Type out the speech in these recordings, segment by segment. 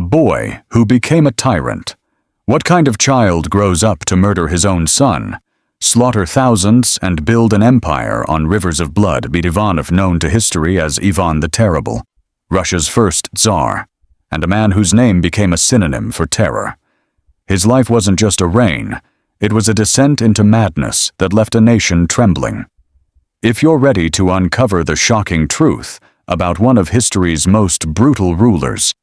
boy who became a tyrant. What kind of child grows up to murder his own son, slaughter thousands, and build an empire on rivers of blood? Meet Ivanov, known to history as Ivan the Terrible, Russia's first tsar, and a man whose name became a synonym for terror. His life wasn't just a reign, it was a descent into madness that left a nation trembling. If you're ready to uncover the shocking truth about one of history's most brutal rulers,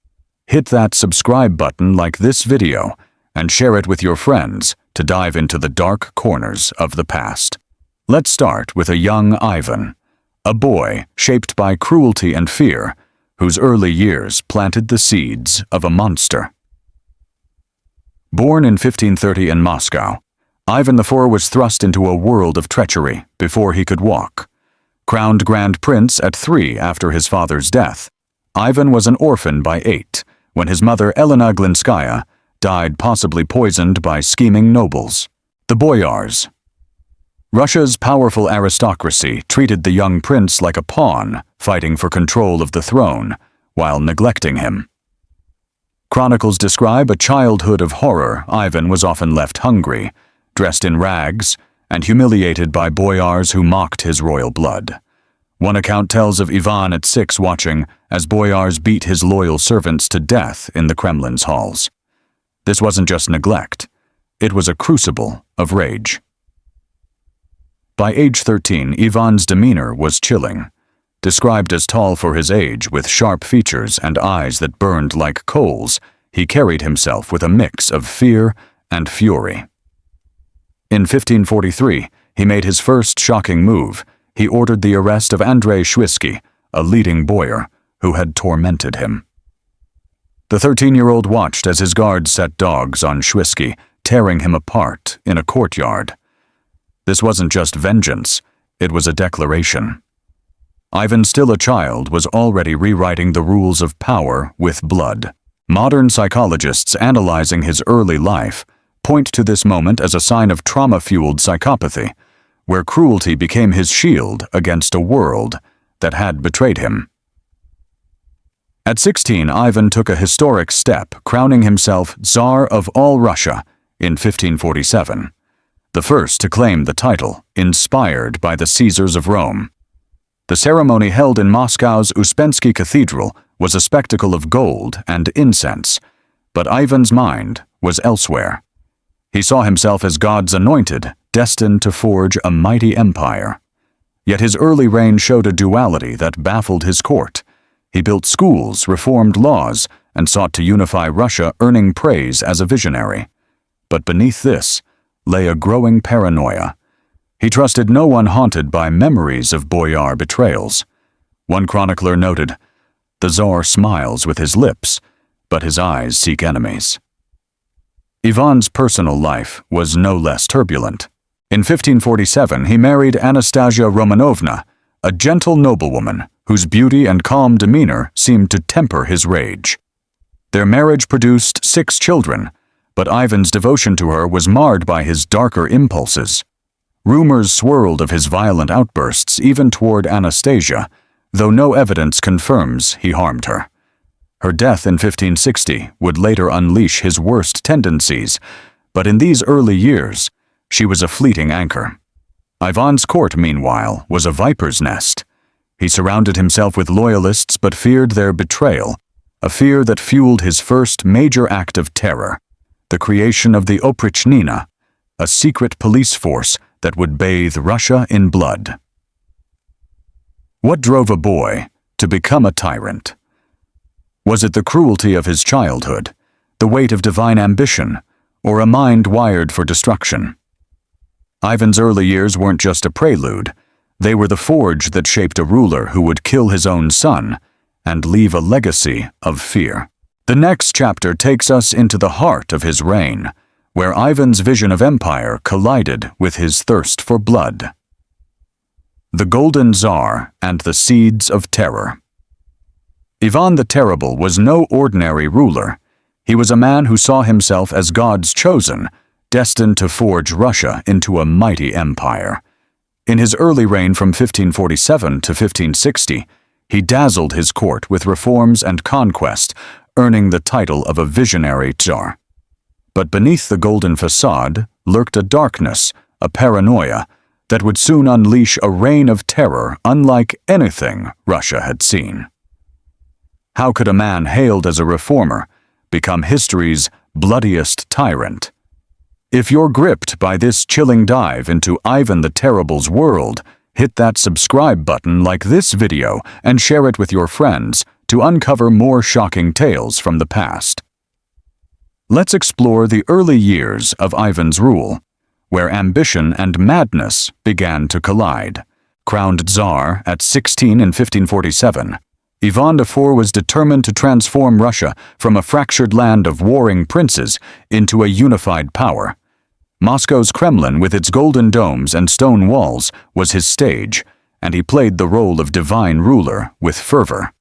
hit that subscribe button like this video and share it with your friends to dive into the dark corners of the past. Let's start with a young Ivan, a boy shaped by cruelty and fear, whose early years planted the seeds of a monster. Born in 1530 in Moscow, Ivan IV was thrust into a world of treachery before he could walk. Crowned Grand Prince at 3 after his father's death, Ivan was an orphan by 8 when his mother Elena Glinskaya died, possibly poisoned by scheming nobles, the boyars. Russia's powerful aristocracy treated the young prince like a pawn fighting for control of the throne while neglecting him. Chronicles describe a childhood of horror. Ivan was often left hungry, dressed in rags, and humiliated by boyars who mocked his royal blood. One account tells of Ivan at 6 watching as boyars beat his loyal servants to death in the Kremlin's halls. This wasn't just neglect, it was a crucible of rage. By age 13, Ivan's demeanor was chilling. Described as tall for his age, with sharp features and eyes that burned like coals, he carried himself with a mix of fear and fury. In 1543, he made his first shocking move. He ordered the arrest of Andrei Shwisky, a leading boyar who had tormented him. The 13-year-old watched as his guards set dogs on Shwisky, tearing him apart in a courtyard. This wasn't just vengeance, it was a declaration. Ivan, still a child, was already rewriting the rules of power with blood. Modern psychologists analyzing his early life point to this moment as a sign of trauma-fueled psychopathy, where cruelty became his shield against a world that had betrayed him. At 16, Ivan took a historic step, crowning himself Tsar of all Russia in 1547, the first to claim the title, inspired by the Caesars of Rome. The ceremony, held in Moscow's Uspensky Cathedral, was a spectacle of gold and incense, but Ivan's mind was elsewhere. He saw himself as God's anointed, destined to forge a mighty empire. Yet his early reign showed a duality that baffled his court. He built schools, reformed laws, and sought to unify Russia, earning praise as a visionary. But beneath this lay a growing paranoia. He trusted no one, haunted by memories of boyar betrayals. One chronicler noted, "The Tsar smiles with his lips, but his eyes seek enemies." Ivan's personal life was no less turbulent. In 1547, he married Anastasia Romanovna, a gentle noblewoman whose beauty and calm demeanor seemed to temper his rage. Their marriage produced 6 children, but Ivan's devotion to her was marred by his darker impulses. Rumors swirled of his violent outbursts, even toward Anastasia, though no evidence confirms he harmed her. Her death in 1560 would later unleash his worst tendencies, but in these early years, she was a fleeting anchor. Ivan's court, meanwhile, was a viper's nest. He surrounded himself with loyalists but feared their betrayal, a fear that fueled his first major act of terror, the creation of the Oprichnina, a secret police force that would bathe Russia in blood. What drove a boy to become a tyrant? Was it the cruelty of his childhood, the weight of divine ambition, or a mind wired for destruction? Ivan's early years weren't just a prelude. They were the forge that shaped a ruler who would kill his own son and leave a legacy of fear. The next chapter takes us into the heart of his reign, where Ivan's vision of empire collided with his thirst for blood. The Golden Tsar and the Seeds of Terror. Ivan the Terrible was no ordinary ruler. He was a man who saw himself as God's chosen, destined to forge Russia into a mighty empire. In his early reign from 1547 to 1560, he dazzled his court with reforms and conquest, earning the title of a visionary tsar. But beneath the golden facade lurked a darkness, a paranoia, that would soon unleash a reign of terror unlike anything Russia had seen. How could a man hailed as a reformer become history's bloodiest tyrant? If you're gripped by this chilling dive into Ivan the Terrible's world, hit that subscribe button like this video and share it with your friends to uncover more shocking tales from the past. Let's explore the early years of Ivan's rule, where ambition and madness began to collide. Crowned Tsar at 16 in 1547, Ivan IV was determined to transform Russia from a fractured land of warring princes into a unified power. Moscow's Kremlin, with its golden domes and stone walls, was his stage, and he played the role of divine ruler with fervor.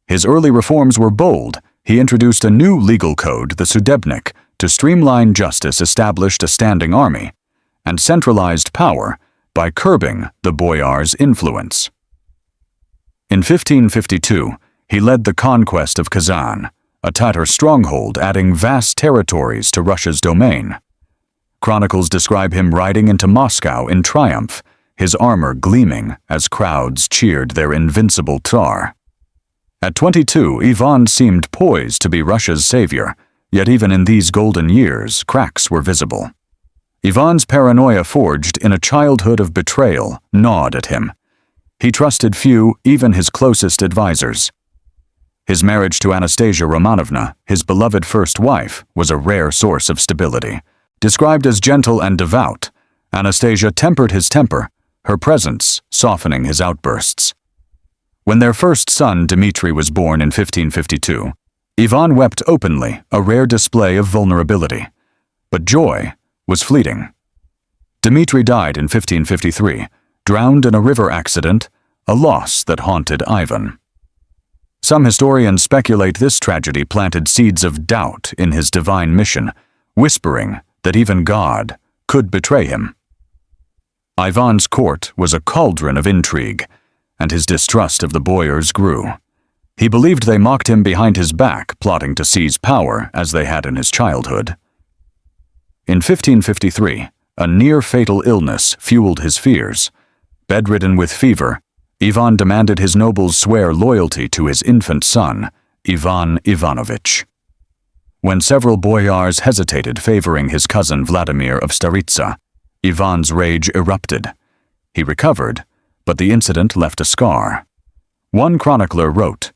His early reforms were bold. He introduced a new legal code, the Sudebnik, to streamline justice, established a standing army, and centralized power by curbing the boyars' influence. In 1552, he led the conquest of Kazan, a Tatar stronghold adding vast territories to Russia's domain. Chronicles describe him riding into Moscow in triumph, his armor gleaming as crowds cheered their invincible tsar. At 22, Ivan seemed poised to be Russia's savior, yet even in these golden years, cracks were visible. Ivan's paranoia, forged in a childhood of betrayal, gnawed at him. He trusted few, even his closest advisors. His marriage to Anastasia Romanovna, his beloved first wife, was a rare source of stability. Described as gentle and devout, Anastasia tempered his temper, her presence softening his outbursts. When their first son, Dmitri, was born in 1552, Ivan wept openly, a rare display of vulnerability. But joy was fleeting. Dmitri died in 1553, drowned in a river accident, a loss that haunted Ivan. Some historians speculate this tragedy planted seeds of doubt in his divine mission, whispering that even God could betray him. Ivan's court was a cauldron of intrigue, and his distrust of the boyars grew. He believed they mocked him behind his back, plotting to seize power as they had in his childhood. In 1553, a near-fatal illness fueled his fears. Bedridden with fever, Ivan demanded his nobles swear loyalty to his infant son, Ivan Ivanovich. When several boyars hesitated, favoring his cousin Vladimir of Staritsa, Ivan's rage erupted. He recovered, but the incident left a scar. One chronicler wrote,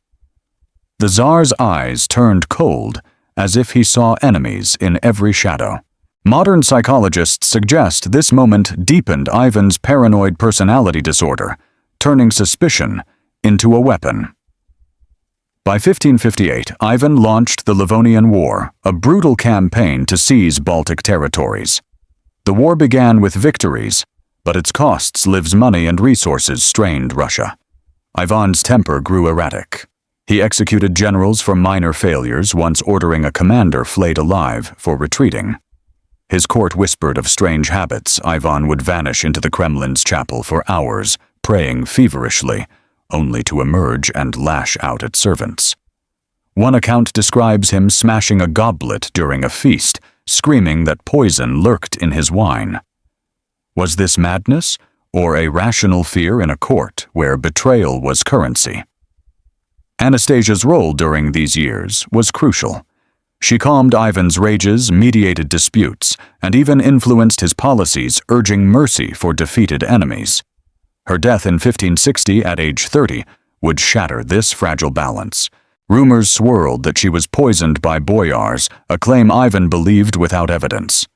"The Tsar's eyes turned cold, as if he saw enemies in every shadow." Modern psychologists suggest this moment deepened Ivan's paranoid personality disorder, turning suspicion into a weapon. By 1558, Ivan launched the Livonian War, a brutal campaign to seize Baltic territories. The war began with victories, but its costs, lives, money, and resources, strained Russia. Ivan's temper grew erratic. He executed generals for minor failures, once ordering a commander flayed alive for retreating. His court whispered of strange habits. Ivan would vanish into the Kremlin's chapel for hours, praying feverishly, only to emerge and lash out at servants. One account describes him smashing a goblet during a feast, screaming that poison lurked in his wine. Was this madness, or a rational fear in a court where betrayal was currency? Anastasia's role during these years was crucial. She calmed Ivan's rages, mediated disputes, and even influenced his policies, urging mercy for defeated enemies. Her death in 1560 at age 30 would shatter this fragile balance. Rumors swirled that she was poisoned by boyars, a claim Ivan believed without evidence.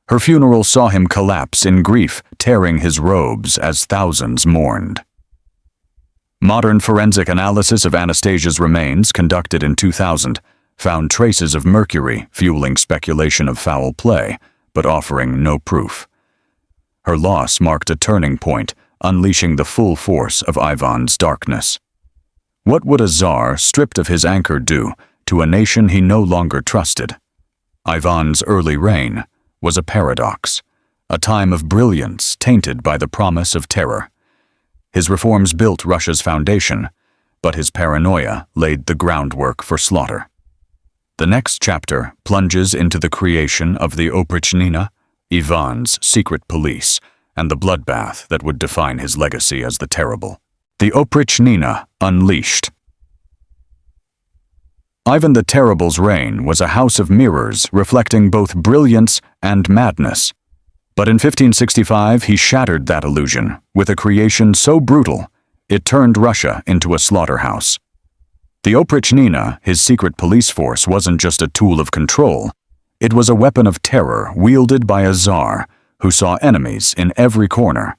Her funeral saw him collapse in grief, tearing his robes as thousands mourned. Modern forensic analysis of Anastasia's remains, conducted in 2000, found traces of mercury, fueling speculation of foul play, but offering no proof. Her loss marked a turning point, unleashing the full force of Ivan's darkness. What would a czar, stripped of his anchor, do to a nation he no longer trusted? Ivan's early reign was a paradox, a time of brilliance tainted by the promise of terror. His reforms built Russia's foundation, but his paranoia laid the groundwork for slaughter. The next chapter plunges into the creation of the Oprichnina, Ivan's secret police, and the bloodbath that would define his legacy as the Terrible. The Oprichnina Unleashed. Ivan the Terrible's reign was a house of mirrors reflecting both brilliance and madness. But in 1565 he shattered that illusion with a creation so brutal it turned Russia into a slaughterhouse. The Oprichnina, his secret police force, wasn't just a tool of control. It was a weapon of terror wielded by a tsar who saw enemies in every corner.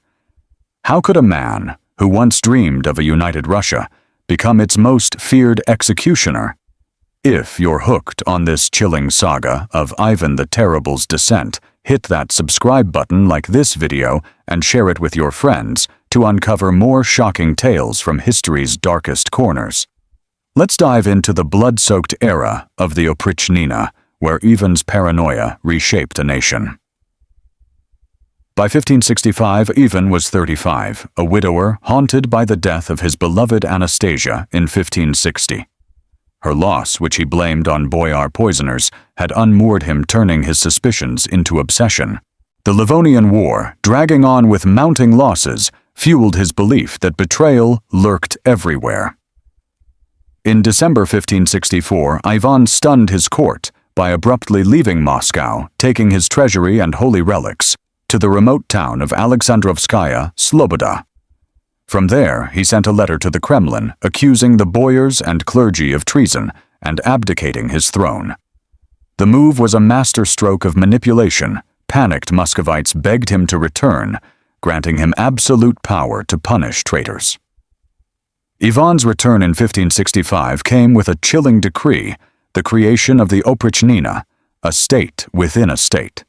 How could a man who once dreamed of a united Russia become its most feared executioner? If you're hooked on this chilling saga of Ivan the Terrible's descent, hit that subscribe button like this video and share it with your friends to uncover more shocking tales from history's darkest corners. Let's dive into the blood-soaked era of the Oprichnina, where Ivan's paranoia reshaped a nation. By 1565, Ivan was 35, a widower haunted by the death of his beloved Anastasia in 1560. Her loss, which he blamed on boyar poisoners, had unmoored him, turning his suspicions into obsession. The Livonian War, dragging on with mounting losses, fueled his belief that betrayal lurked everywhere. In December 1564, Ivan stunned his court by abruptly leaving Moscow, taking his treasury and holy relics to the remote town of Alexandrovskaya Sloboda. From there, he sent a letter to the Kremlin accusing the boyars and clergy of treason and abdicating his throne. The move was a masterstroke of manipulation. Panicked Muscovites begged him to return, granting him absolute power to punish traitors. Ivan's return in 1565 came with a chilling decree, the creation of the Oprichnina, a state within a state.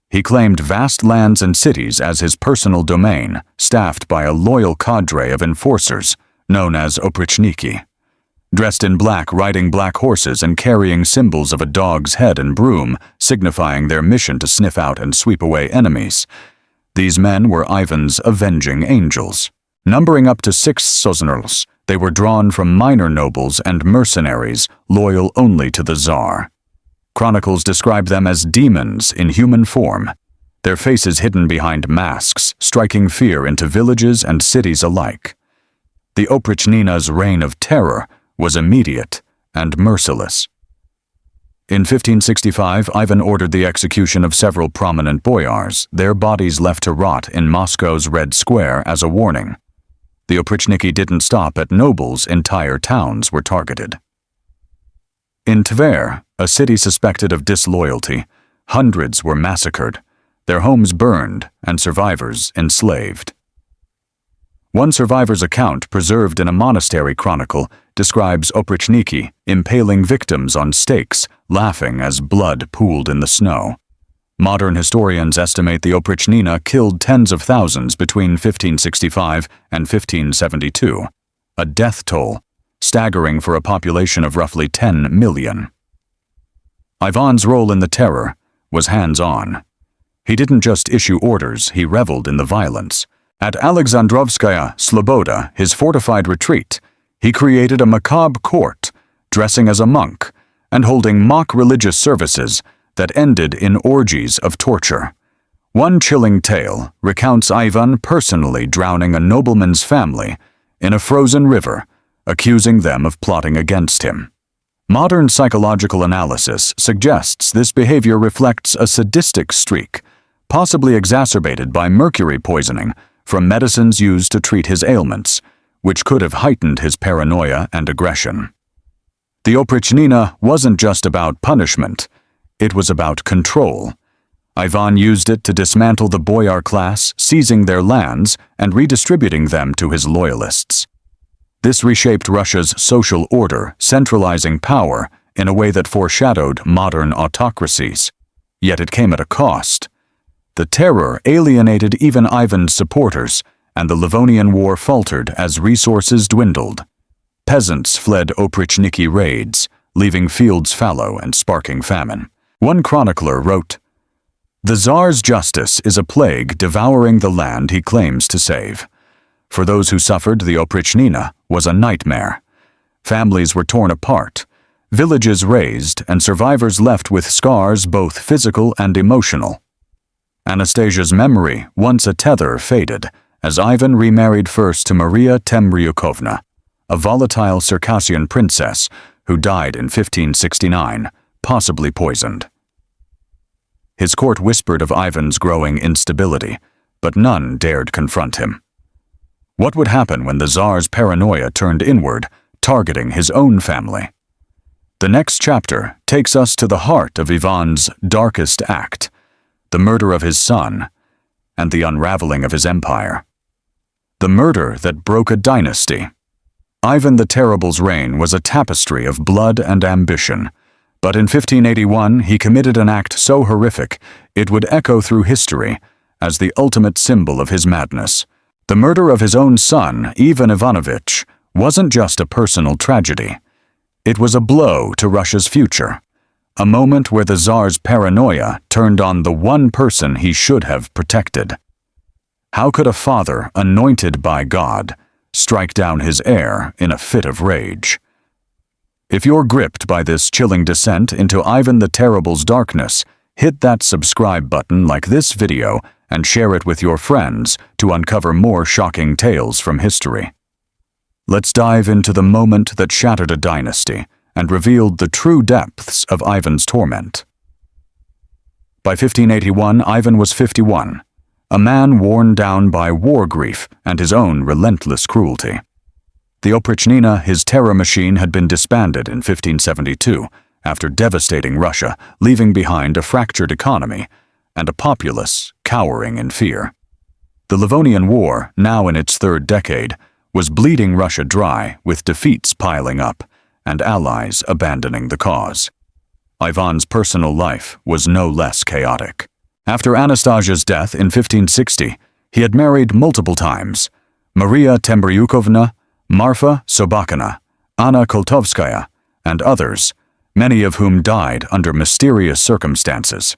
He claimed vast lands and cities as his personal domain, staffed by a loyal cadre of enforcers, known as Oprichniki. Dressed in black, riding black horses and carrying symbols of a dog's head and broom, signifying their mission to sniff out and sweep away enemies. These men were Ivan's avenging angels. Numbering up to 6 soznerls, they were drawn from minor nobles and mercenaries, loyal only to the Tsar. Chronicles describe them as demons in human form, their faces hidden behind masks, striking fear into villages and cities alike. The Oprichnina's reign of terror was immediate and merciless. In 1565, Ivan ordered the execution of several prominent boyars, their bodies left to rot in Moscow's Red Square as a warning. The Oprichniki didn't stop at nobles, entire towns were targeted. In Tver, a city suspected of disloyalty, hundreds were massacred, their homes burned, and survivors enslaved. One survivor's account, preserved in a monastery chronicle, describes Oprichniki impaling victims on stakes, laughing as blood pooled in the snow. Modern historians estimate the Oprichnina killed tens of thousands between 1565 and 1572, a death toll staggering for a population of roughly 10 million. Ivan's role in the terror was hands-on. He didn't just issue orders, he reveled in the violence. At Alexandrovskaya Sloboda, his fortified retreat, he created a macabre court, dressing as a monk, and holding mock religious services that ended in orgies of torture. One chilling tale recounts Ivan personally drowning a nobleman's family in a frozen river, accusing them of plotting against him. Modern psychological analysis suggests this behavior reflects a sadistic streak, possibly exacerbated by mercury poisoning from medicines used to treat his ailments, which could have heightened his paranoia and aggression. The Oprichnina wasn't just about punishment, it was about control. Ivan used it to dismantle the boyar class, seizing their lands and redistributing them to his loyalists. This reshaped Russia's social order, centralizing power in a way that foreshadowed modern autocracies. Yet it came at a cost. The terror alienated even Ivan's supporters, and the Livonian War faltered as resources dwindled. Peasants fled Oprichniki raids, leaving fields fallow and sparking famine. One chronicler wrote, "The Tsar's justice is a plague devouring the land he claims to save. For those who suffered, the Oprichnina was a nightmare. Families were torn apart, villages razed, and survivors left with scars both physical and emotional. Anastasia's memory, once a tether, faded as Ivan remarried first to Maria Temryukovna, a volatile Circassian princess who died in 1569, possibly poisoned. His court whispered of Ivan's growing instability, but none dared confront him. What would happen when the Tsar's paranoia turned inward, targeting his own family? The next chapter takes us to the heart of Ivan's darkest act, the murder of his son, and the unraveling of his empire. The murder that broke a dynasty. Ivan the Terrible's reign was a tapestry of blood and ambition, but in 1581 he committed an act so horrific it would echo through history as the ultimate symbol of his madness. The murder of his own son, Ivan Ivanovich, wasn't just a personal tragedy. It was a blow to Russia's future, a moment where the Tsar's paranoia turned on the one person he should have protected. How could a father anointed by God strike down his heir in a fit of rage? If you're gripped by this chilling descent into Ivan the Terrible's darkness, hit that subscribe button like this video and share it with your friends to uncover more shocking tales from history. Let's dive into the moment that shattered a dynasty and revealed the true depths of Ivan's torment. By 1581, Ivan was 51, a man worn down by war grief and his own relentless cruelty. The Oprichnina, his terror machine, had been disbanded in 1572 after devastating Russia, leaving behind a fractured economy and a populace cowering in fear. The Livonian War, now in its third decade, was bleeding Russia dry, with defeats piling up and allies abandoning the cause. Ivan's personal life was no less chaotic. After Anastasia's death in 1560, he had married multiple times: Maria Temryukovna, Marfa Sobakina, Anna Koltovskaya, and others, many of whom died under mysterious circumstances.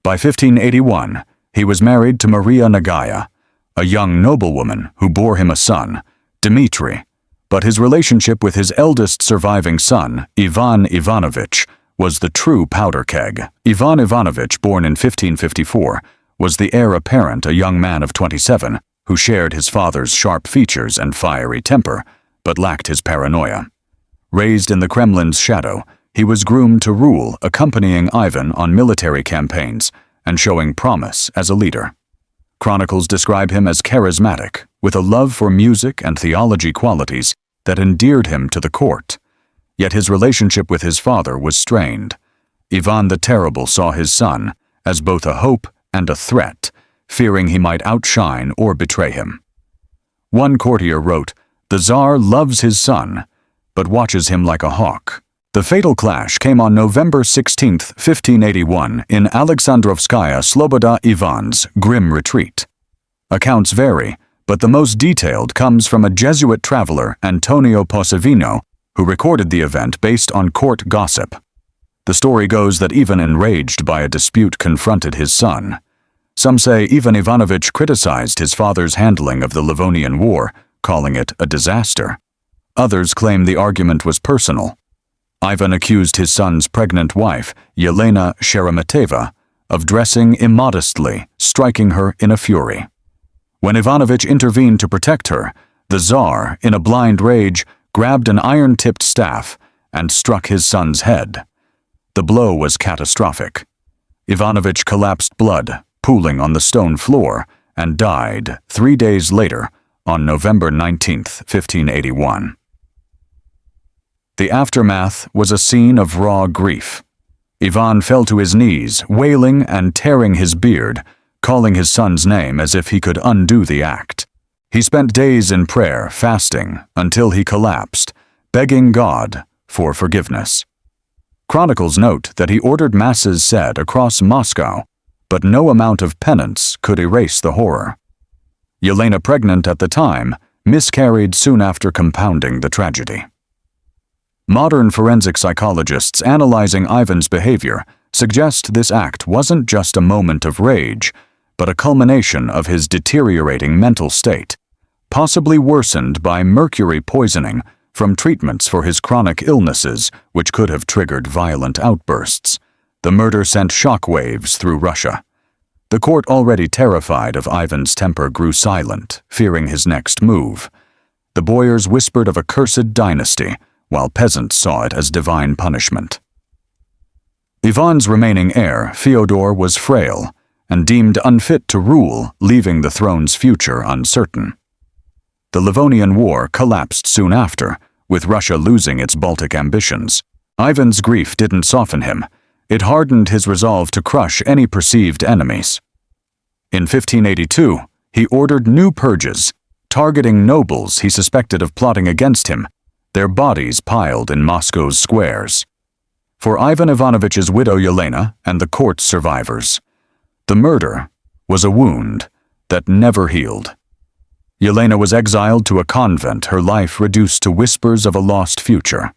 By 1581, he was married to Maria Nagaya, a young noblewoman who bore him a son, Dmitri, but his relationship with his eldest surviving son, Ivan Ivanovich, was the true powder keg. Ivan Ivanovich, born in 1554, was the heir apparent, a young man of 27, who shared his father's sharp features and fiery temper, but lacked his paranoia. Raised in the Kremlin's shadow, he was groomed to rule, accompanying Ivan on military campaigns and showing promise as a leader. Chronicles describe him as charismatic, with a love for music and theology qualities that endeared him to the court. Yet his relationship with his father was strained. Ivan the Terrible saw his son as both a hope and a threat, fearing he might outshine or betray him. One courtier wrote, "The Tsar loves his son, but watches him like a hawk." The fatal clash came on November 16, 1581, in Alexandrovskaya Sloboda Ivan's grim retreat. Accounts vary, but the most detailed comes from a Jesuit traveler, Antonio Posavino, who recorded the event based on court gossip. The story goes that Ivan, enraged by a dispute, confronted his son. Some say Ivan Ivanovich criticized his father's handling of the Livonian War, calling it a disaster. Others claim the argument was personal. Ivan accused his son's pregnant wife, Yelena Sheremeteva, of dressing immodestly, striking her in a fury. When Ivanovich intervened to protect her, the Tsar, in a blind rage, grabbed an iron-tipped staff and struck his son's head. The blow was catastrophic. Ivanovich collapsed, blood pooling on the stone floor, and died 3 days later on November 19, 1581. The aftermath was a scene of raw grief. Ivan fell to his knees, wailing and tearing his beard, calling his son's name as if he could undo the act. He spent days in prayer, fasting, until he collapsed, begging God for forgiveness. Chronicles note that he ordered masses said across Moscow, but no amount of penance could erase the horror. Yelena, pregnant at the time, miscarried soon after, compounding the tragedy. Modern forensic psychologists analyzing Ivan's behavior suggest this act wasn't just a moment of rage, but a culmination of his deteriorating mental state, possibly worsened by mercury poisoning from treatments for his chronic illnesses, which could have triggered violent outbursts. The murder sent shockwaves through Russia. The court, already terrified of Ivan's temper, grew silent, fearing his next move. The boyars whispered of a cursed dynasty, while peasants saw it as divine punishment. Ivan's remaining heir, Fyodor, was frail and deemed unfit to rule, leaving the throne's future uncertain. The Livonian War collapsed soon after, with Russia losing its Baltic ambitions. Ivan's grief didn't soften him. It hardened his resolve to crush any perceived enemies. In 1582, he ordered new purges, targeting nobles he suspected of plotting against him, their bodies piled in Moscow's squares. For Ivan Ivanovich's widow Yelena and the court's survivors, the murder was a wound that never healed. Yelena was exiled to a convent, her life reduced to whispers of a lost future.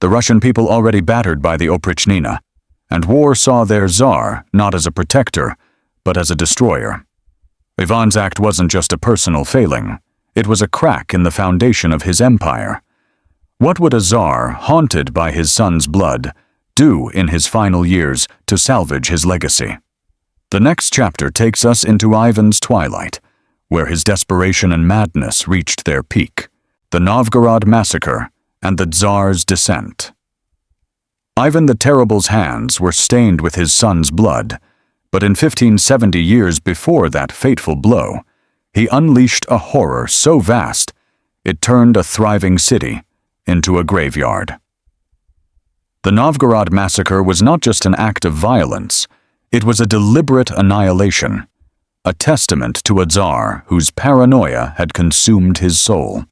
The Russian people already battered by the Oprichnina, and war saw their czar not as a protector, but as a destroyer. Ivan's act wasn't just a personal failing, it was a crack in the foundation of his empire. What would a czar, haunted by his son's blood, do in his final years to salvage his legacy? The next chapter takes us into Ivan's twilight, where his desperation and madness reached their peak: the Novgorod massacre and the Tsar's descent. Ivan the Terrible's hands were stained with his son's blood, but in 1570, years before that fateful blow, he unleashed a horror so vast it turned a thriving city into a graveyard. The Novgorod massacre was not just an act of violence, it was a deliberate annihilation, a testament to a tsar whose paranoia had consumed his soul.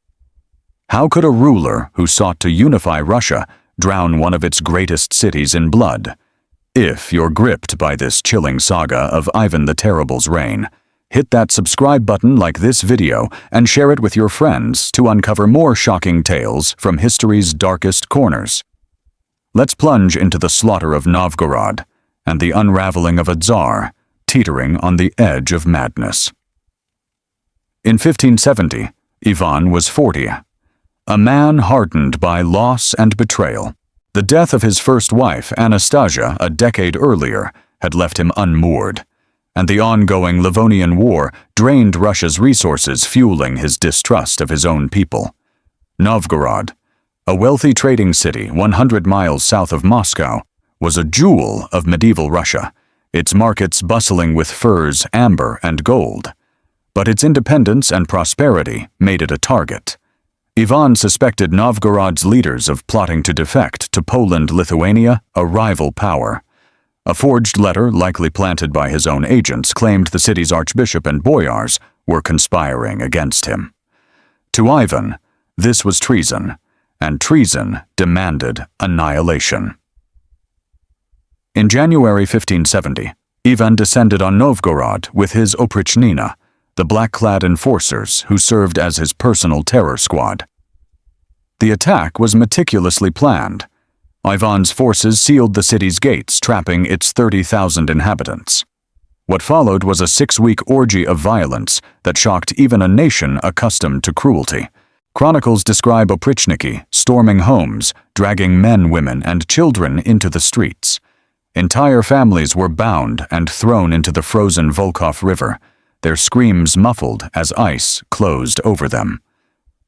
How could a ruler who sought to unify Russia drown one of its greatest cities in blood? If you're gripped by this chilling saga of Ivan the Terrible's reign, hit that subscribe button, like this video, and share it with your friends to uncover more shocking tales from history's darkest corners. Let's plunge into the slaughter of Novgorod and the unraveling of a tsar teetering on the edge of madness. In 1570, Ivan was 40, a man hardened by loss and betrayal. The death of his first wife, Anastasia, a decade earlier, had left him unmoored, and the ongoing Livonian War drained Russia's resources, fueling his distrust of his own people. Novgorod, a wealthy trading city 100 miles south of Moscow, was a jewel of medieval Russia, its markets bustling with furs, amber, and gold. But its independence and prosperity made it a target. Ivan suspected Novgorod's leaders of plotting to defect to Poland-Lithuania, a rival power. A forged letter, likely planted by his own agents, claimed the city's archbishop and boyars were conspiring against him. To Ivan, this was treason, and treason demanded annihilation. In January 1570, Ivan descended on Novgorod with his Oprichnina, the black-clad enforcers who served as his personal terror squad. The attack was meticulously planned. Ivan's forces sealed the city's gates, trapping its 30,000 inhabitants. What followed was a 6-week orgy of violence that shocked even a nation accustomed to cruelty. Chronicles describe Oprichniki storming homes, dragging men, women, and children into the streets. Entire families were bound and thrown into the frozen Volkhov River, their screams muffled as ice closed over them.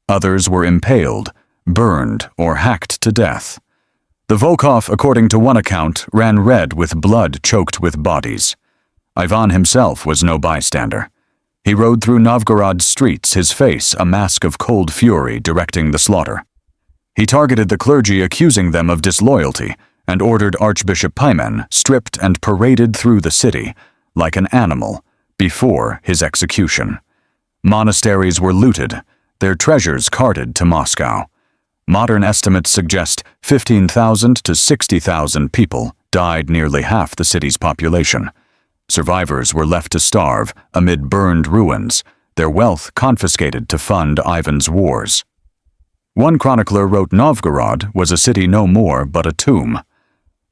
Others were impaled, burned, or hacked to death. The Volkhov, according to one account, ran red with blood choked with bodies. Ivan himself was no bystander. He rode through Novgorod's streets, his face a mask of cold fury, directing the slaughter. He targeted the clergy, accusing them of disloyalty, and ordered Archbishop Pimen stripped and paraded through the city like an animal before his execution. Monasteries were looted, their treasures carted to Moscow. Modern estimates suggest 15,000 to 60,000 people died, nearly half the city's population. Survivors were left to starve amid burned ruins, their wealth confiscated to fund Ivan's wars. One chronicler wrote Novgorod was a city no more but a tomb.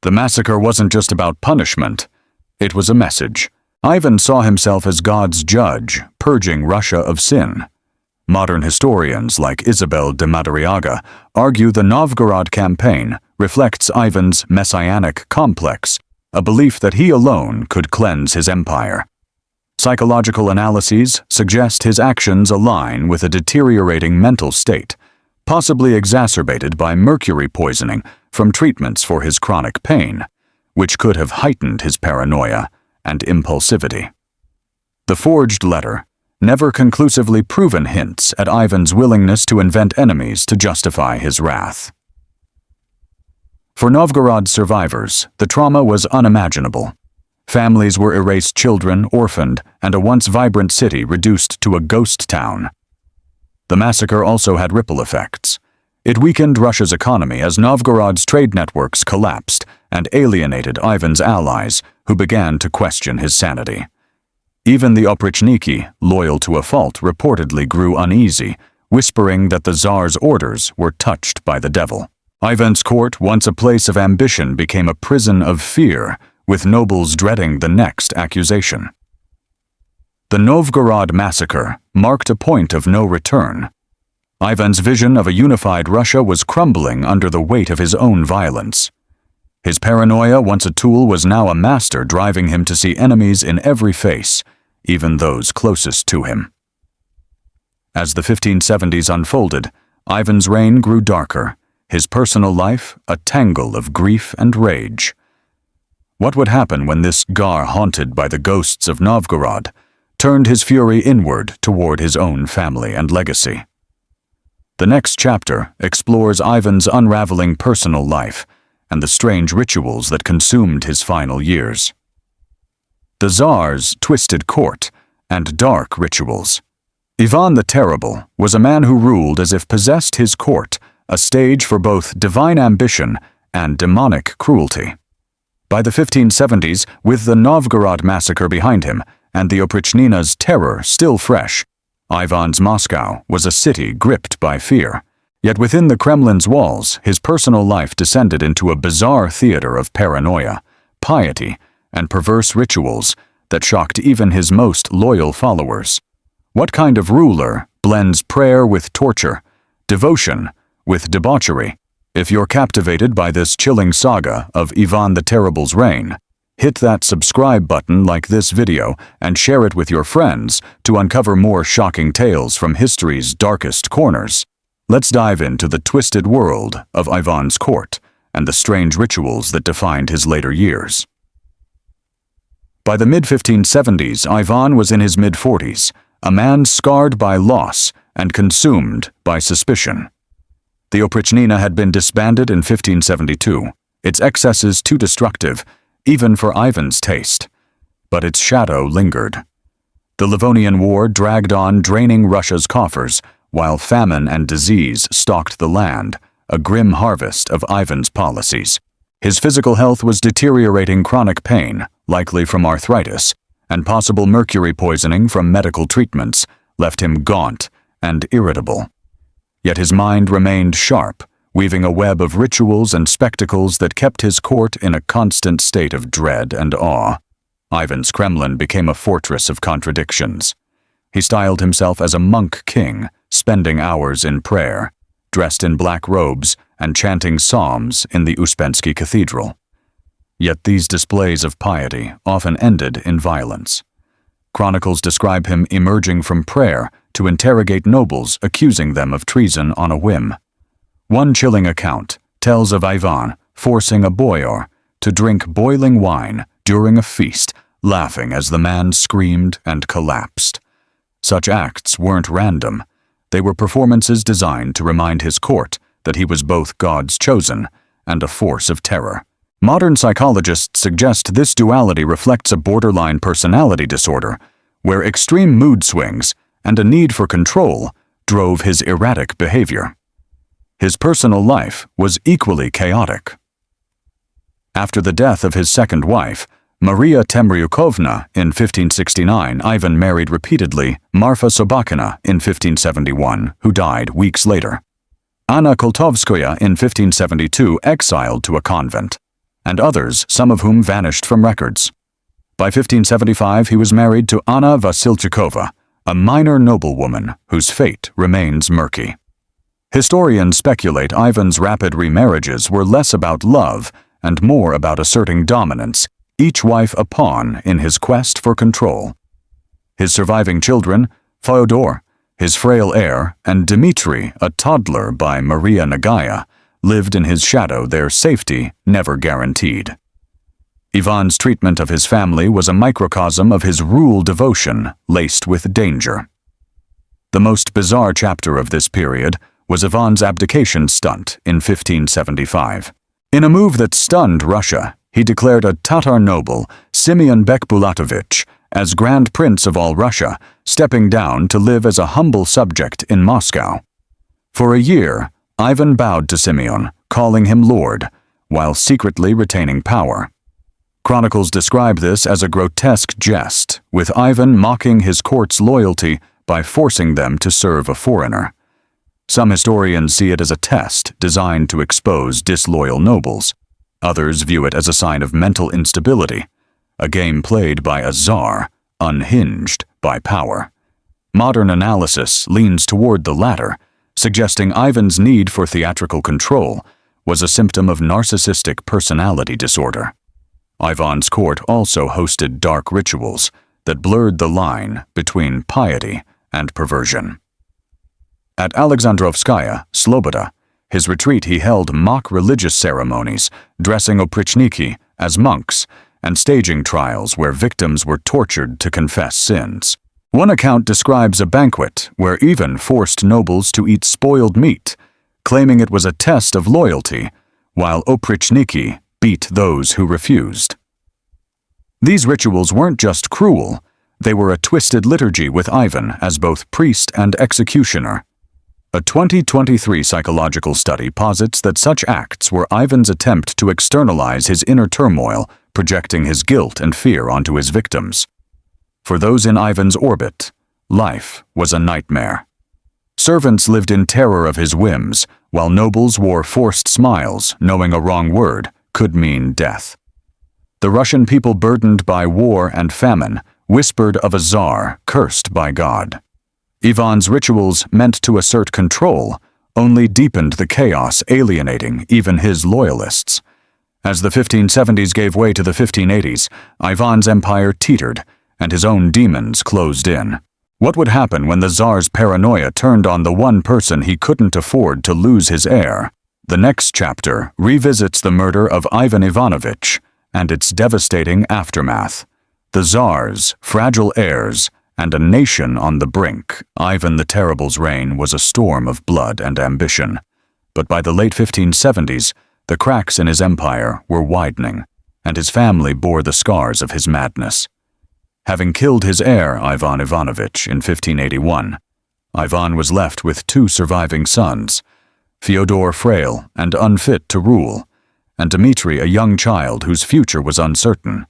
The massacre wasn't just about punishment, it was a message. Ivan saw himself as God's judge, purging Russia of sin. Modern historians like Isabel de Madariaga argue the Novgorod campaign reflects Ivan's messianic complex, a belief that he alone could cleanse his empire. Psychological analyses suggest his actions align with a deteriorating mental state, possibly exacerbated by mercury poisoning from treatments for his chronic pain, which could have heightened his paranoia and impulsivity. The forged letter, never conclusively proven, hints at Ivan's willingness to invent enemies to justify his wrath. For Novgorod survivors, the trauma was unimaginable. Families were erased, children orphaned, and a once vibrant city reduced to a ghost town. The massacre also had ripple effects. It weakened Russia's economy as Novgorod's trade networks collapsed and alienated Ivan's allies, who began to question his sanity. Even the Oprichniki, loyal to a fault, reportedly grew uneasy, whispering that the Tsar's orders were touched by the devil. Ivan's court, once a place of ambition, became a prison of fear, with nobles dreading the next accusation. The Novgorod massacre marked a point of no return. Ivan's vision of a unified Russia was crumbling under the weight of his own violence. His paranoia, once a tool, was now a master, driving him to see enemies in every face, even those closest to him. As the 1570s unfolded, Ivan's reign grew darker, his personal life a tangle of grief and rage. What would happen when this Tsar, haunted by the ghosts of Novgorod, turned his fury inward toward his own family and legacy? The next chapter explores Ivan's unraveling personal life and the strange rituals that consumed his final years. The Tsar's twisted court and dark rituals. Ivan the Terrible was a man who ruled as if possessed his court, a stage for both divine ambition and demonic cruelty. By the 1570s, with the Novgorod massacre behind him and the Oprichnina's terror still fresh, Ivan's Moscow was a city gripped by fear. Yet within the Kremlin's walls, his personal life descended into a bizarre theater of paranoia, piety, and perverse rituals that shocked even his most loyal followers. What kind of ruler blends prayer with torture, devotion with debauchery? If you're captivated by this chilling saga of Ivan the Terrible's reign, hit that subscribe button, like this video, and share it with your friends to uncover more shocking tales from history's darkest corners. Let's dive into the twisted world of Ivan's court and the strange rituals that defined his later years. By the mid-1570s, Ivan was in his mid-40s, a man scarred by loss and consumed by suspicion. The Oprichnina had been disbanded in 1572, its excesses too destructive, even for Ivan's taste. But its shadow lingered. The Livonian War dragged on, draining Russia's coffers, while famine and disease stalked the land, a grim harvest of Ivan's policies. His physical health was deteriorating, chronic pain, likely from arthritis, and possible mercury poisoning from medical treatments, left him gaunt and irritable. Yet his mind remained sharp, weaving a web of rituals and spectacles that kept his court in a constant state of dread and awe. Ivan's Kremlin became a fortress of contradictions. He styled himself as a monk king, spending hours in prayer, dressed in black robes and chanting psalms in the Uspensky Cathedral. Yet these displays of piety often ended in violence. Chronicles describe him emerging from prayer to interrogate nobles, accusing them of treason on a whim. One chilling account tells of Ivan forcing a boyar to drink boiling wine during a feast, laughing as the man screamed and collapsed. Such acts weren't random. They were performances designed to remind his court that he was both God's chosen and a force of terror. Modern psychologists suggest this duality reflects a borderline personality disorder, where extreme mood swings and a need for control drove his erratic behavior. His personal life was equally chaotic. After the death of his second wife, Maria Temryukovna, in 1569, Ivan married repeatedly Marfa Sobakina in 1571, who died weeks later. Anna Koltovskaya in 1572 exiled to a convent, and others, some of whom vanished from records. By 1575, he was married to Anna Vasilchikova, a minor noblewoman whose fate remains murky. Historians speculate Ivan's rapid remarriages were less about love and more about asserting dominance, each wife a pawn in his quest for control. His surviving children, Fyodor, his frail heir, and Dmitri, a toddler by Maria Nagaya, lived in his shadow, their safety never guaranteed. Ivan's treatment of his family was a microcosm of his rule devotion laced with danger. The most bizarre chapter of this period was Ivan's abdication stunt in 1575. In a move that stunned Russia, he declared a Tatar noble, Simeon Bekbulatovich, as Grand Prince of all Russia, stepping down to live as a humble subject in Moscow. For a year, Ivan bowed to Simeon, calling him Lord, while secretly retaining power. Chronicles describe this as a grotesque jest, with Ivan mocking his court's loyalty by forcing them to serve a foreigner. Some historians see it as a test designed to expose disloyal nobles. Others view it as a sign of mental instability, a game played by a czar, unhinged by power. Modern analysis leans toward the latter, suggesting Ivan's need for theatrical control was a symptom of narcissistic personality disorder. Ivan's court also hosted dark rituals that blurred the line between piety and perversion. At Alexandrovskaya, Sloboda, his retreat, he held mock religious ceremonies, dressing Oprichniki as monks, and staging trials where victims were tortured to confess sins. One account describes a banquet where Ivan forced nobles to eat spoiled meat, claiming it was a test of loyalty, while Oprichniki beat those who refused. These rituals weren't just cruel, they were a twisted liturgy with Ivan as both priest and executioner. A 2023 psychological study posits that such acts were Ivan's attempt to externalize his inner turmoil, projecting his guilt and fear onto his victims. For those in Ivan's orbit, life was a nightmare. Servants lived in terror of his whims, while nobles wore forced smiles, knowing a wrong word could mean death. The Russian people, burdened by war and famine, whispered of a czar cursed by God. Ivan's rituals, meant to assert control, only deepened the chaos, alienating even his loyalists. As the 1570s gave way to the 1580s, Ivan's empire teetered, and his own demons closed in. What would happen when the Tsar's paranoia turned on the one person he couldn't afford to lose his heir? The next chapter revisits the murder of Ivan Ivanovich and its devastating aftermath. The Tsar's fragile heirs and a nation on the brink. Ivan the Terrible's reign was a storm of blood and ambition. But by the late 1570s, the cracks in his empire were widening, and his family bore the scars of his madness. Having killed his heir, Ivan Ivanovich, in 1581, Ivan was left with two surviving sons, Fyodor frail and unfit to rule, and Dmitri a young child whose future was uncertain.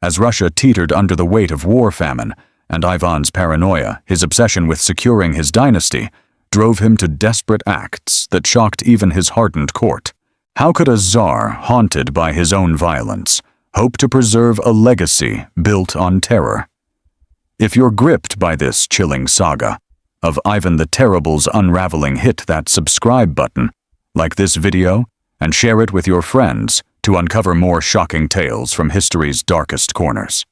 As Russia teetered under the weight of war famine, and Ivan's paranoia, his obsession with securing his dynasty, drove him to desperate acts that shocked even his hardened court. How could a czar, haunted by his own violence, hope to preserve a legacy built on terror? If you're gripped by this chilling saga of Ivan the Terrible's unraveling, hit that subscribe button, like this video, and share it with your friends to uncover more shocking tales from history's darkest corners.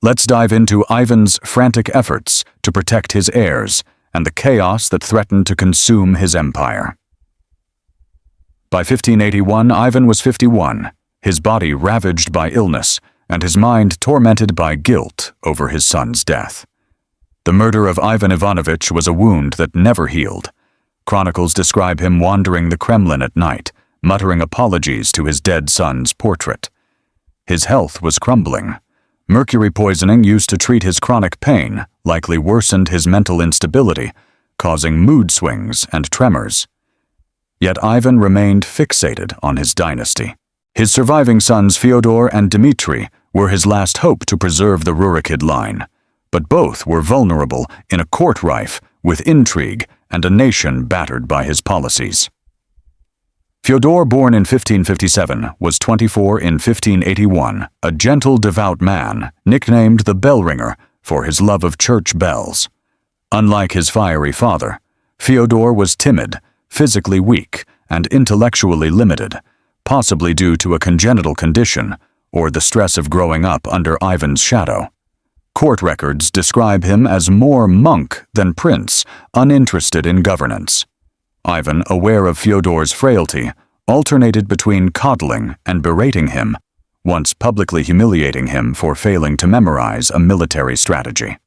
Let's dive into Ivan's frantic efforts to protect his heirs and the chaos that threatened to consume his empire. By 1581, Ivan was 51, his body ravaged by illness and his mind tormented by guilt over his son's death. The murder of Ivan Ivanovich was a wound that never healed. Chronicles describe him wandering the Kremlin at night, muttering apologies to his dead son's portrait. His health was crumbling. Mercury poisoning used to treat his chronic pain likely worsened his mental instability, causing mood swings and tremors. Yet Ivan remained fixated on his dynasty. His surviving sons Fyodor and Dmitri were his last hope to preserve the Rurikid line, but both were vulnerable in a court rife with intrigue and a nation battered by his policies. Fyodor, born in 1557, was 24 in 1581, a gentle, devout man, nicknamed the Bell Ringer for his love of church bells. Unlike his fiery father, Fyodor was timid, physically weak, and intellectually limited, possibly due to a congenital condition or the stress of growing up under Ivan's shadow. Court records describe him as more monk than prince, uninterested in governance. Ivan, aware of Fyodor's frailty, alternated between coddling and berating him, once publicly humiliating him for failing to memorize a military strategy.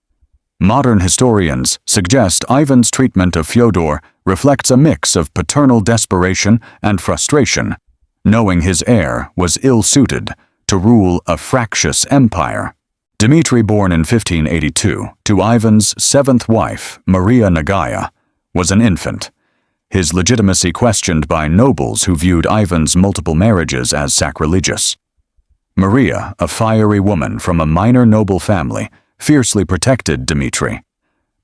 Modern historians suggest Ivan's treatment of Fyodor reflects a mix of paternal desperation and frustration, knowing his heir was ill-suited to rule a fractious empire. Dmitry, born in 1582 to Ivan's seventh wife, Maria Nagaya, was an infant, his legitimacy questioned by nobles who viewed Ivan's multiple marriages as sacrilegious. Maria, a fiery woman from a minor noble family, fiercely protected Dmitry.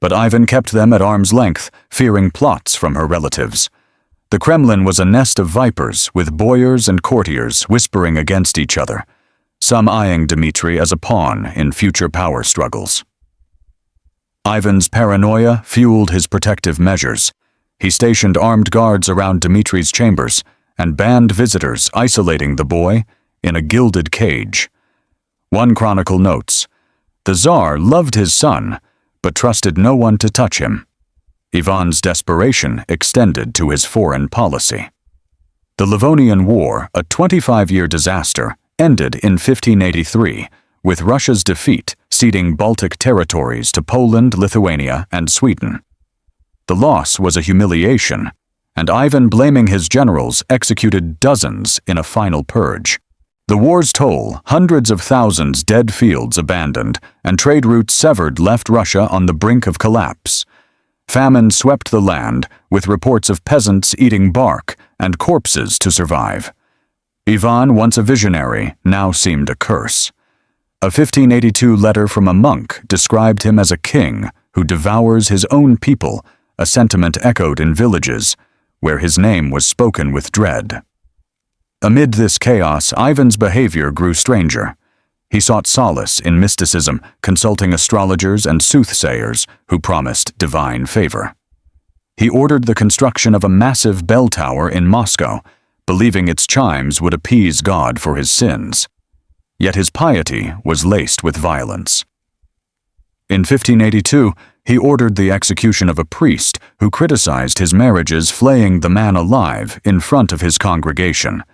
But Ivan kept them at arm's length, fearing plots from her relatives. The Kremlin was a nest of vipers, with boyars and courtiers whispering against each other, some eyeing Dmitry as a pawn in future power struggles. Ivan's paranoia fueled his protective measures. He stationed armed guards around Dmitry's chambers and banned visitors, isolating the boy in a gilded cage. One chronicle notes, "The Tsar loved his son, but trusted no one to touch him." Ivan's desperation extended to his foreign policy. The Livonian War, a 25-year disaster, ended in 1583, with Russia's defeat ceding Baltic territories to Poland, Lithuania, and Sweden. The loss was a humiliation, and Ivan, blaming his generals, executed dozens in a final purge. The war's toll, hundreds of thousands dead, fields abandoned, and trade routes severed, left Russia on the brink of collapse. Famine swept the land, with reports of peasants eating bark and corpses to survive. Ivan, once a visionary, now seemed a curse. A 1582 letter from a monk described him as a king who devours his own people, a sentiment echoed in villages where his name was spoken with dread. Amid this chaos, Ivan's behavior grew stranger. He sought solace in mysticism, consulting astrologers and soothsayers who promised divine favor. He ordered the construction of a massive bell tower in Moscow, believing its chimes would appease God for his sins. Yet his piety was laced with violence. In 1582, he ordered the execution of a priest who criticized his marriages, flaying the man alive in front of his congregation.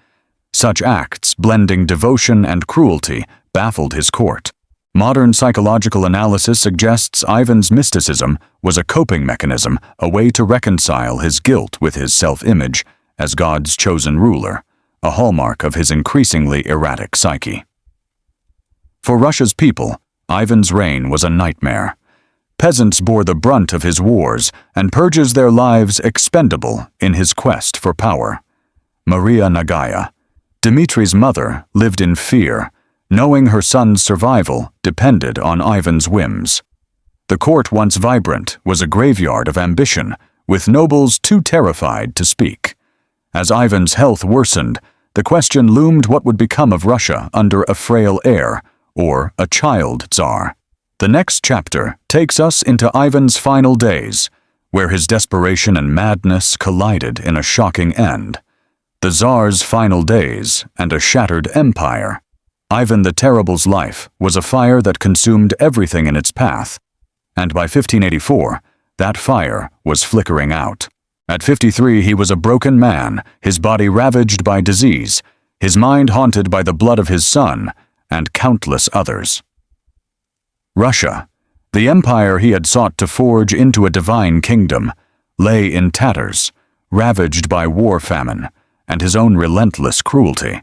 Such acts, blending devotion and cruelty, baffled his court. Modern psychological analysis suggests Ivan's mysticism was a coping mechanism, a way to reconcile his guilt with his self-image as God's chosen ruler, a hallmark of his increasingly erratic psyche. For Russia's people, Ivan's reign was a nightmare. Peasants bore the brunt of his wars and purges their lives expendable in his quest for power. Maria Nagaya, Dmitry's mother, lived in fear, knowing her son's survival depended on Ivan's whims. The court, once vibrant, was a graveyard of ambition, with nobles too terrified to speak. As Ivan's health worsened, the question loomed: what would become of Russia under a frail heir, or a child tsar? The next chapter takes us into Ivan's final days, where his desperation and madness collided in a shocking end. The Tsar's final days and a shattered empire. Ivan the Terrible's life was a fire that consumed everything in its path, and by 1584, that fire was flickering out. At 53, he was a broken man, his body ravaged by disease, his mind haunted by the blood of his son and countless others. Russia, the empire he had sought to forge into a divine kingdom, lay in tatters, ravaged by war, famine, and his own relentless cruelty.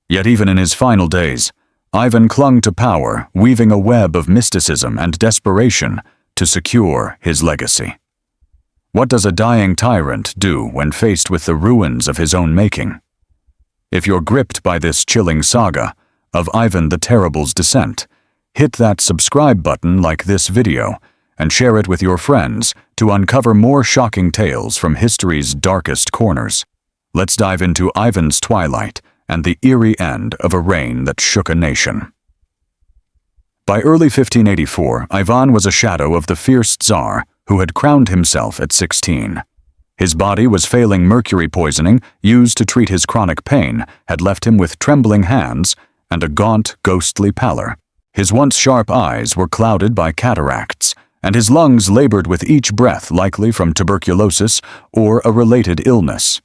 Yet even in his final days, Ivan clung to power, weaving a web of mysticism and desperation to secure his legacy. What does a dying tyrant do when faced with the ruins of his own making? If you're gripped by this chilling saga of Ivan the Terrible's descent, hit that subscribe button like this video and share it with your friends to uncover more shocking tales from history's darkest corners. Let's dive into Ivan's twilight and the eerie end of a reign that shook a nation. By early 1584, Ivan was a shadow of the fierce tsar who had crowned himself at 16. His body was failing. Mercury poisoning, used to treat his chronic pain, had left him with trembling hands and a gaunt, ghostly pallor. His once sharp eyes were clouded by cataracts, and his lungs labored with each breath, likely from tuberculosis or a related illness.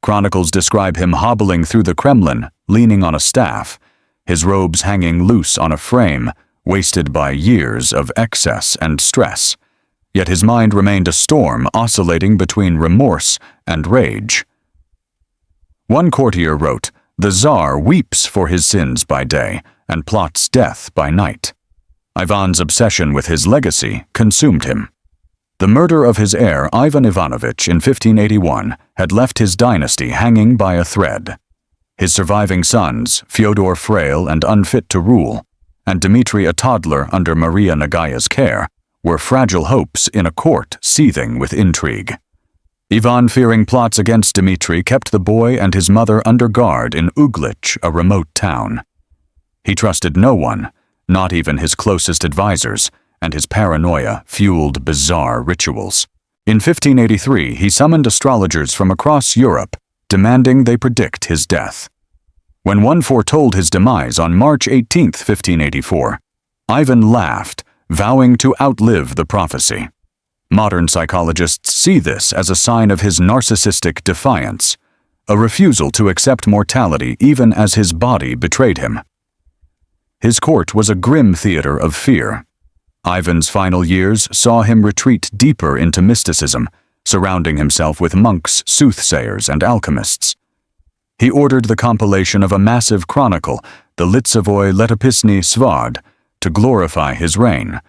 Chronicles describe him hobbling through the Kremlin, leaning on a staff, his robes hanging loose on a frame, wasted by years of excess and stress. Yet his mind remained a storm, oscillating between remorse and rage. One courtier wrote, "The Tsar weeps for his sins by day and plots death by night." Ivan's obsession with his legacy consumed him. The murder of his heir, Ivan Ivanovich, in 1581 had left his dynasty hanging by a thread. His surviving sons, Fyodor frail and unfit to rule, and Dmitri a toddler under Maria Nagaya's care, were fragile hopes in a court seething with intrigue. Ivan, fearing plots against Dmitri, kept the boy and his mother under guard in Uglich, a remote town. He trusted no one, not even his closest advisors, and his paranoia fueled bizarre rituals. In 1583, he summoned astrologers from across Europe, demanding they predict his death. When one foretold his demise on March 18, 1584, Ivan laughed, vowing to outlive the prophecy. Modern psychologists see this as a sign of his narcissistic defiance, a refusal to accept mortality even as his body betrayed him. His court was a grim theater of fear. Ivan's final years saw him retreat deeper into mysticism, surrounding himself with monks, soothsayers, and alchemists. He ordered the compilation of a massive chronicle, the Litsavoy Letopisny Svad, to glorify his reign,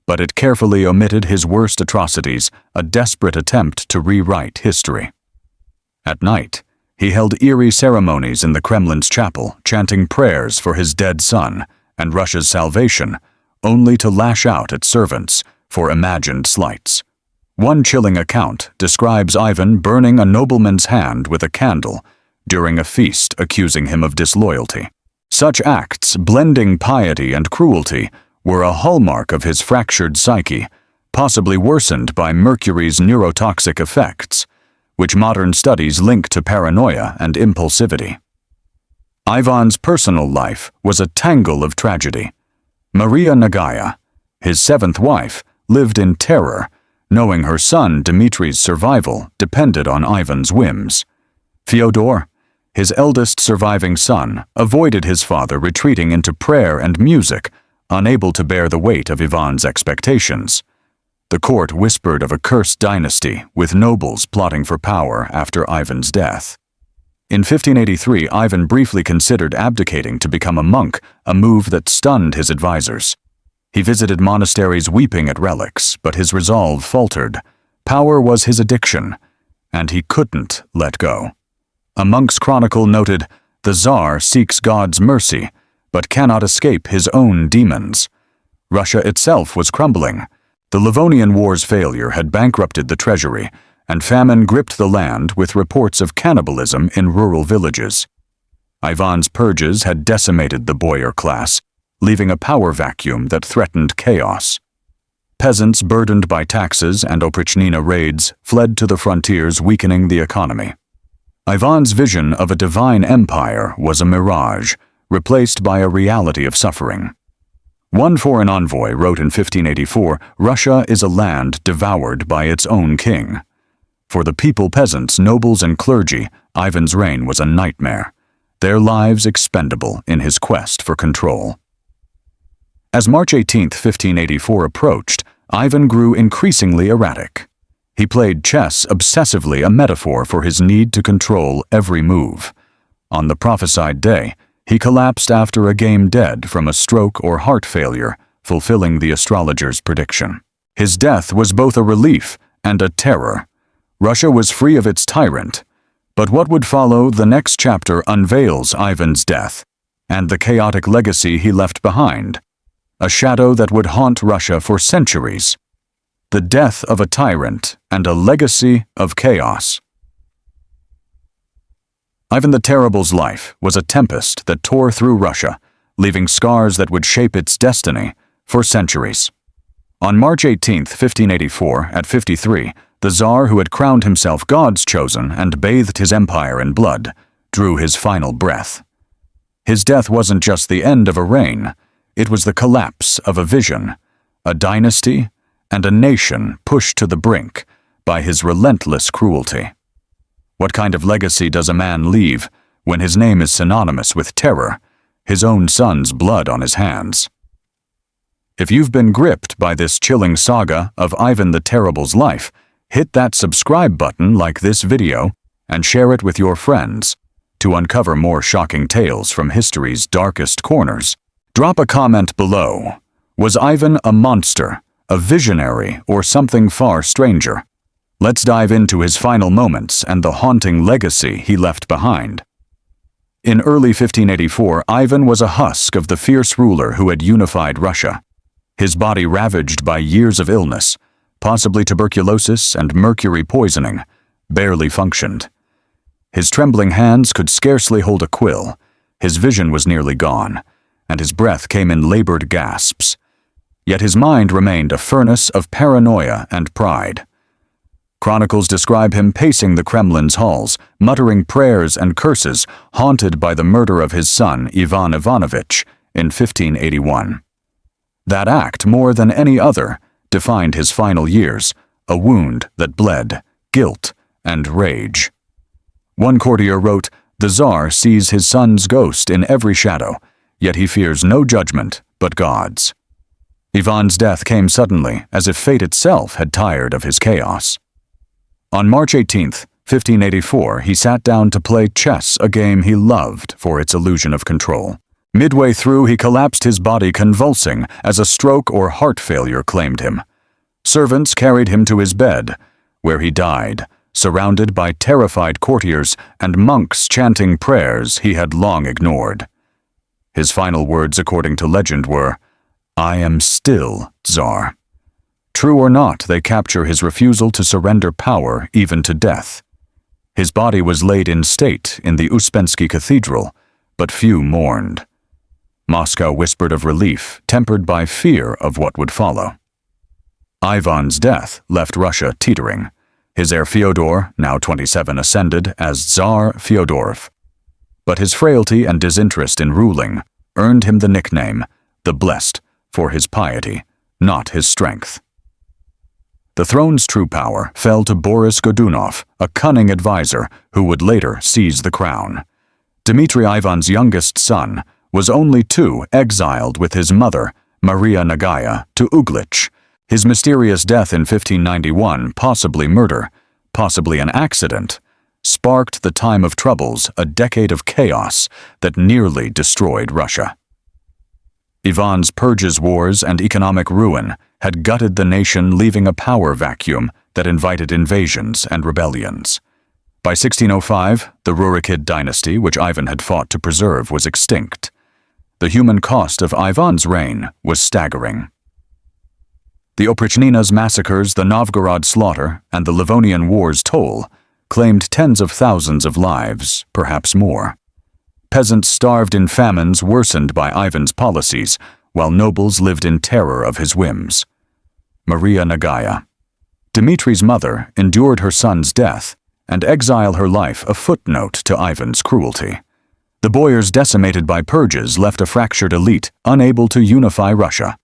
but it carefully omitted his worst atrocities, a desperate attempt to rewrite history. At night, he held eerie ceremonies in the Kremlin's chapel, chanting prayers for his dead son and Russia's salvation, only to lash out at servants for imagined slights. One chilling account describes Ivan burning a nobleman's hand with a candle during a feast, accusing him of disloyalty. Such acts, blending piety and cruelty, were a hallmark of his fractured psyche, possibly worsened by Mercury's neurotoxic effects, which modern studies link to paranoia and impulsivity. Ivan's personal life was a tangle of tragedy. Maria Nagaya, his seventh wife, lived in terror, knowing her son Dmitri's survival depended on Ivan's whims. Fyodor, his eldest surviving son, avoided his father, retreating into prayer and music, unable to bear the weight of Ivan's expectations. The court whispered of a cursed dynasty, with nobles plotting for power after Ivan's death. In 1583, Ivan briefly considered abdicating to become a monk, a move that stunned his advisors. He visited monasteries weeping at relics, but his resolve faltered. Power was his addiction, and he couldn't let go. A monk's chronicle noted, "The Tsar seeks God's mercy, but cannot escape his own demons." Russia itself was crumbling. The Livonian War's failure had bankrupted the treasury, and famine gripped the land with reports of cannibalism in rural villages. Ivan's purges had decimated the boyar class, leaving a power vacuum that threatened chaos. Peasants burdened by taxes and Oprichnina raids fled to the frontiers, weakening the economy. Ivan's vision of a divine empire was a mirage, replaced by a reality of suffering. One foreign envoy wrote in 1584, "Russia is a land devoured by its own king." For the people, peasants, nobles, and clergy, Ivan's reign was a nightmare, their lives expendable in his quest for control. As March 18, 1584 approached, Ivan grew increasingly erratic. He played chess obsessively, a metaphor for his need to control every move. On the prophesied day, he collapsed after a game dead from a stroke or heart failure, fulfilling the astrologer's prediction. His death was both a relief and a terror. Russia was free of its tyrant, but what would follow? The next chapter unveils Ivan's death and the chaotic legacy he left behind, a shadow that would haunt Russia for centuries. The death of a tyrant and a legacy of chaos. Ivan the Terrible's life was a tempest that tore through Russia, leaving scars that would shape its destiny, for centuries. On March 18, 1584, at 53, the Tsar, who had crowned himself God's chosen and bathed his empire in blood, drew his final breath. His death wasn't just the end of a reign, it was the collapse of a vision, a dynasty, and a nation pushed to the brink by his relentless cruelty. What kind of legacy does a man leave when his name is synonymous with terror, his own son's blood on his hands? If you've been gripped by this chilling saga of Ivan the Terrible's life, hit that subscribe button like this video and share it with your friends. To uncover more shocking tales from history's darkest corners, drop a comment below. Was Ivan a monster, a visionary, or something far stranger? Let's dive into his final moments and the haunting legacy he left behind. In early 1584, Ivan was a husk of the fierce ruler who had unified Russia. His body ravaged by years of illness, possibly tuberculosis and mercury poisoning, barely functioned. His trembling hands could scarcely hold a quill, his vision was nearly gone, and his breath came in labored gasps. Yet his mind remained a furnace of paranoia and pride. Chronicles describe him pacing the Kremlin's halls, muttering prayers and curses, haunted by the murder of his son Ivan Ivanovich in 1581. That act, more than any other, defined his final years, a wound that bled, guilt, and rage. One courtier wrote, "The Tsar sees his son's ghost in every shadow, yet he fears no judgment but God's." Ivan's death came suddenly, as if fate itself had tired of his chaos. On March 18, 1584, he sat down to play chess, a game he loved for its illusion of control. Midway through, he collapsed, his body convulsing as a stroke or heart failure claimed him. Servants carried him to his bed, where he died, surrounded by terrified courtiers and monks chanting prayers he had long ignored. His final words, according to legend, were, "I am still Tsar." True or not, they capture his refusal to surrender power even to death. His body was laid in state in the Uspensky Cathedral, but few mourned. Moscow whispered of relief, tempered by fear of what would follow. Ivan's death left Russia teetering. His heir Fyodor, now 27, ascended as Tsar Fyodorov. But his frailty and disinterest in ruling earned him the nickname, the Blessed, for his piety, not his strength. The throne's true power fell to Boris Godunov, a cunning advisor who would later seize the crown. Dmitry, Ivan's youngest son, was only 2, exiled with his mother, Maria Nagaya, to Uglich. His mysterious death in 1591, possibly murder, possibly an accident, sparked the time of troubles, a decade of chaos that nearly destroyed Russia. Ivan's purges, wars, and economic ruin had gutted the nation, leaving a power vacuum that invited invasions and rebellions. By 1605, the Rurikid dynasty, which Ivan had fought to preserve, was extinct. The human cost of Ivan's reign was staggering. The Oprichnina's massacres, the Novgorod slaughter, and the Livonian War's toll claimed tens of thousands of lives, perhaps more. Peasants starved in famines worsened by Ivan's policies, while nobles lived in terror of his whims. Maria Nagaya, Dmitry's mother, endured her son's death, and exile her life a footnote to Ivan's cruelty. The boyars decimated by purges left a fractured elite unable to unify Russia.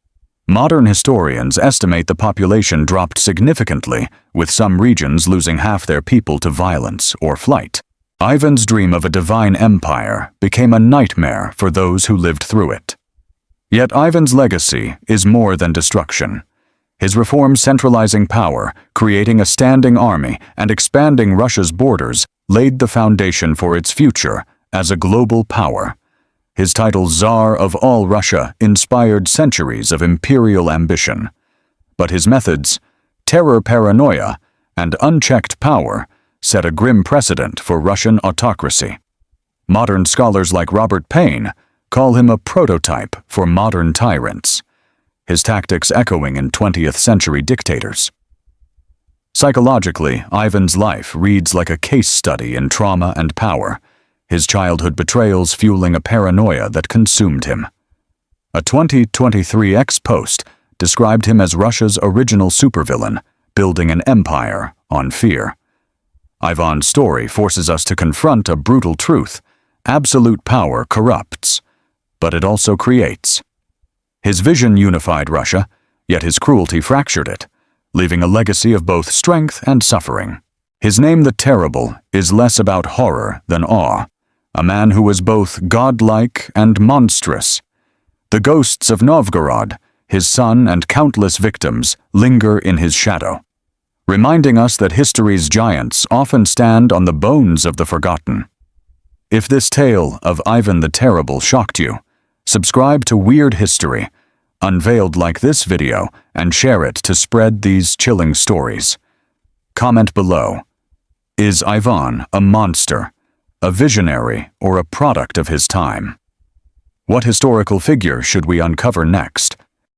Modern historians estimate the population dropped significantly, with some regions losing half their people to violence or flight. Ivan's dream of a divine empire became a nightmare for those who lived through it. Yet Ivan's legacy is more than destruction. His reforms centralizing power, creating a standing army, and expanding Russia's borders laid the foundation for its future as a global power. His title, Tsar of all Russia, inspired centuries of imperial ambition. But his methods, terror, paranoia, and unchecked power, set a grim precedent for Russian autocracy. Modern scholars like Robert Payne call him a prototype for modern tyrants, his tactics echoing in 20th century dictators. Psychologically, Ivan's life reads like a case study in trauma and power, his childhood betrayals fueling a paranoia that consumed him. A 2023 ex-post described him as Russia's original supervillain, building an empire on fear. Ivan's story forces us to confront a brutal truth. Absolute power corrupts, but it also creates. His vision unified Russia, yet his cruelty fractured it, leaving a legacy of both strength and suffering. His name, the Terrible, is less about horror than awe, a man who was both godlike and monstrous. The ghosts of Novgorod, his son and countless victims, linger in his shadow, reminding us that history's giants often stand on the bones of the forgotten. If this tale of Ivan the Terrible shocked you, subscribe to Weird History Unveiled, like this video, and share it to spread these chilling stories. Comment below. Is Ivan a monster, a visionary, or a product of his time? What historical figure should we uncover next?